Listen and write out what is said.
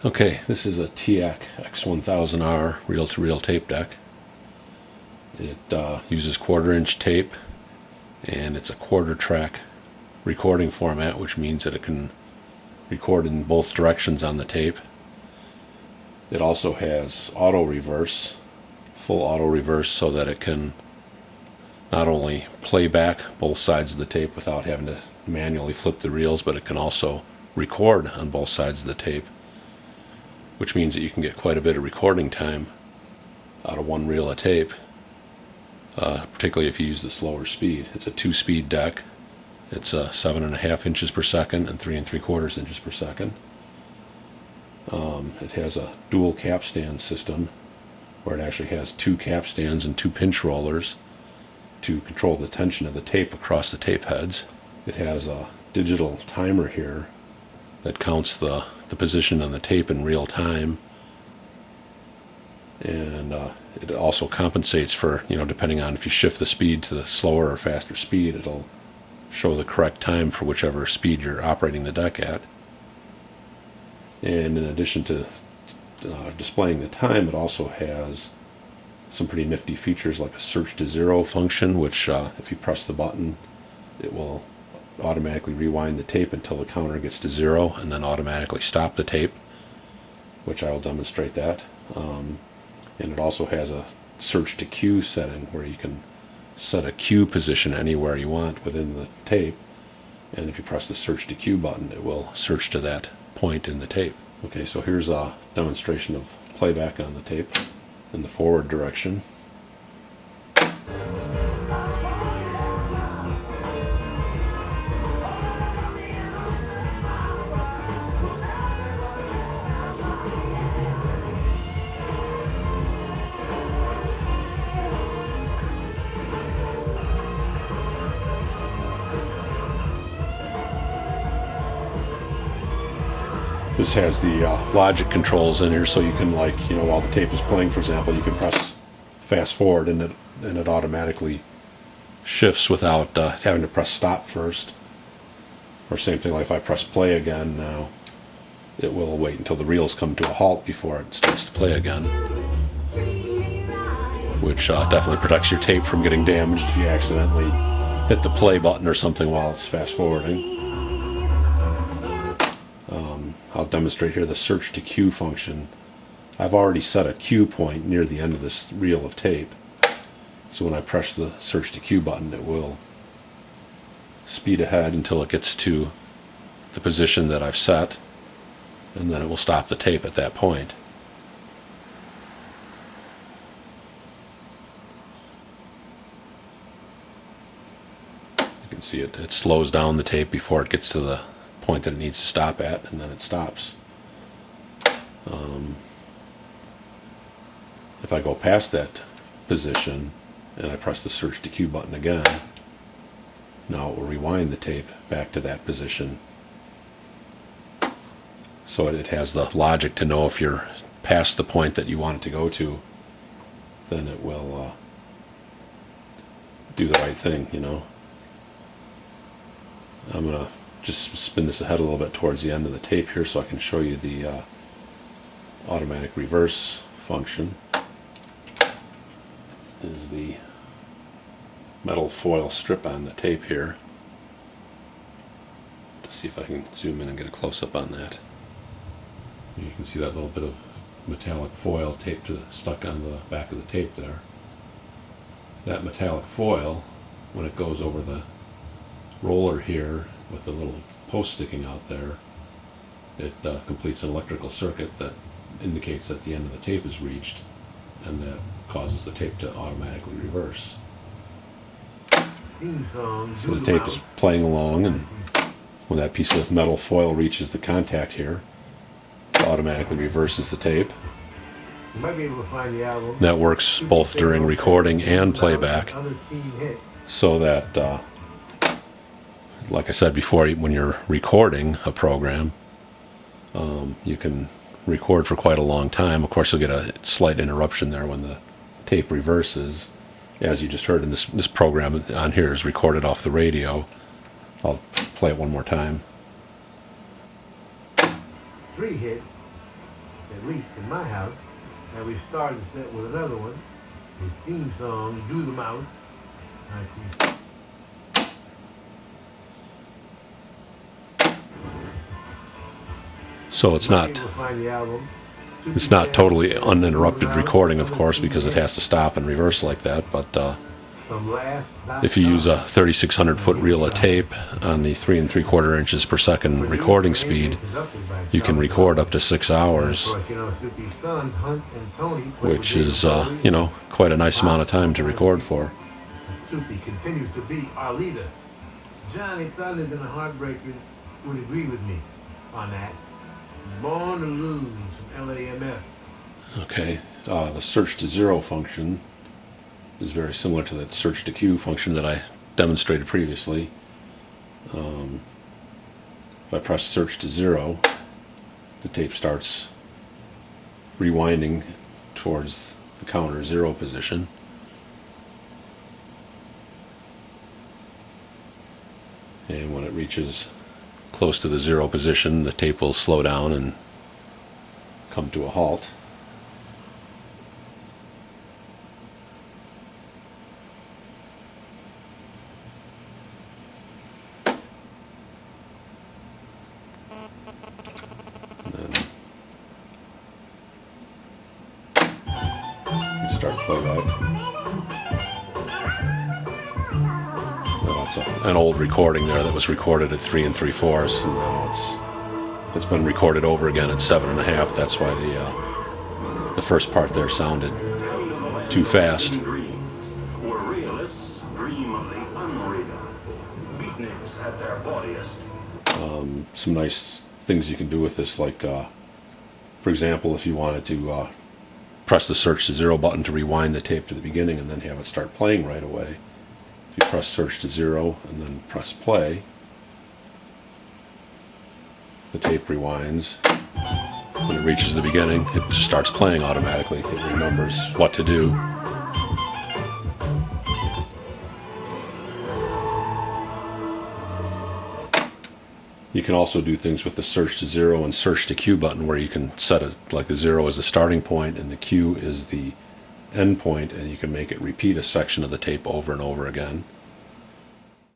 Okay, this is a Teac X-1000R reel-to-reel tape deck. It uses 1/4-inch tape, and it's a quarter-track recording format, which means that it can record in both directions on the tape. It also has auto reverse, full auto reverse, so that it can not only play back both sides of the tape without having to manually flip the reels, but it can also record on both sides of the tape, which means that you can get quite a bit of recording time out of one reel of tape, particularly if you use the slower speed. It's a 2-speed deck. It's 7.5 inches per second and 3 3/4 inches per second. It has a dual capstan system where it actually has 2 capstans and 2 pinch rollers to control the tension of the tape across the tape heads. It has a digital timer here that counts the position on the tape in real time, and it also compensates for, depending on if you shift the speed to the slower or faster speed, it'll show the correct time for whichever speed you're operating the deck at. And in addition to displaying the time, it also has some pretty nifty features like a search to zero function, which if you press the button, it will automatically rewind the tape until the counter gets to 0 and then automatically stop the tape, which I will demonstrate that. And it also has a search to cue setting where you can set a cue position anywhere you want within the tape, and if you press the search to cue button, it will search to that point in the tape. Okay, so here's a demonstration of playback on the tape in the forward direction. This has the logic controls in here, so you can, while the tape is playing, for example, you can press fast forward and it automatically shifts without having to press stop first. Or same thing, like if I press play again now, it will wait until the reels come to a halt before it starts to play again, which definitely protects your tape from getting damaged if you accidentally hit the play button or something while it's fast forwarding. I'll demonstrate here the search to cue function. I've already set a cue point near the end of this reel of tape, so when I press the search to cue button, it will speed ahead until it gets to the position that I've set, and then it will stop the tape at that point. You can see it slows down the tape before it gets to the point that it needs to stop at, and then it stops. If I go past that position and I press the search to cue button again, now it will rewind the tape back to that position, so it has the logic to know if you're past the point that you want it to go to, then it will do the right thing. I'm going to just spin this ahead a little bit towards the end of the tape here so I can show you the automatic reverse function. Is the metal foil strip on the tape here. To see if I can zoom in and get a close-up on that. You can see that little bit of metallic foil stuck on the back of the tape there. That metallic foil, when it goes over the roller here with the little post sticking out there, it completes an electrical circuit that indicates that the end of the tape is reached, and that causes the tape to automatically reverse. So the tape is playing along, and when that piece of metal foil reaches the contact here, it automatically reverses the tape. You might be able to find the album. That works both during recording and playback, so that like I said before, when you're recording a program, you can record for quite a long time. Of course, you'll get a slight interruption there when the tape reverses. As you just heard, in this program on here is recorded off the radio. I'll play it one more time. 3 hits. at least in my house, and we started the set with another one. His theme song, Do the Mouse. 19... So it's not totally uninterrupted recording, of course, because it has to stop and reverse like that. But if you use a 3600-foot reel of tape on the 3 3/4 inches per second recording speed, you can record up to 6 hours, which is, quite a nice amount of time to record for. Soupy continues to be our leader. Johnny Thunders and the Heartbreakers would agree with me on that. Born to Lose from LAMF. Okay, the search to zero function is very similar to that search to Q function that I demonstrated previously. If I press search to zero, the tape starts rewinding towards the counter 0 position. And when it reaches close to the 0 position, the tape will slow down and come to a halt. And then you start playback. That's an old recording there that was recorded at 3 3/4, and now it's been recorded over again at 7 1/2. That's why the first part there sounded too fast. Some nice things you can do with this, like for example, if you wanted to press the search to zero button to rewind the tape to the beginning and then have it start playing right away. If you press search to zero and then press play, the tape rewinds. When it reaches the beginning, it just starts playing automatically. It remembers what to do. You can also do things with the search to zero and search to Q button, where you can set it like the 0 is the starting point and the Q is the end point, and you can make it repeat a section of the tape over and over again.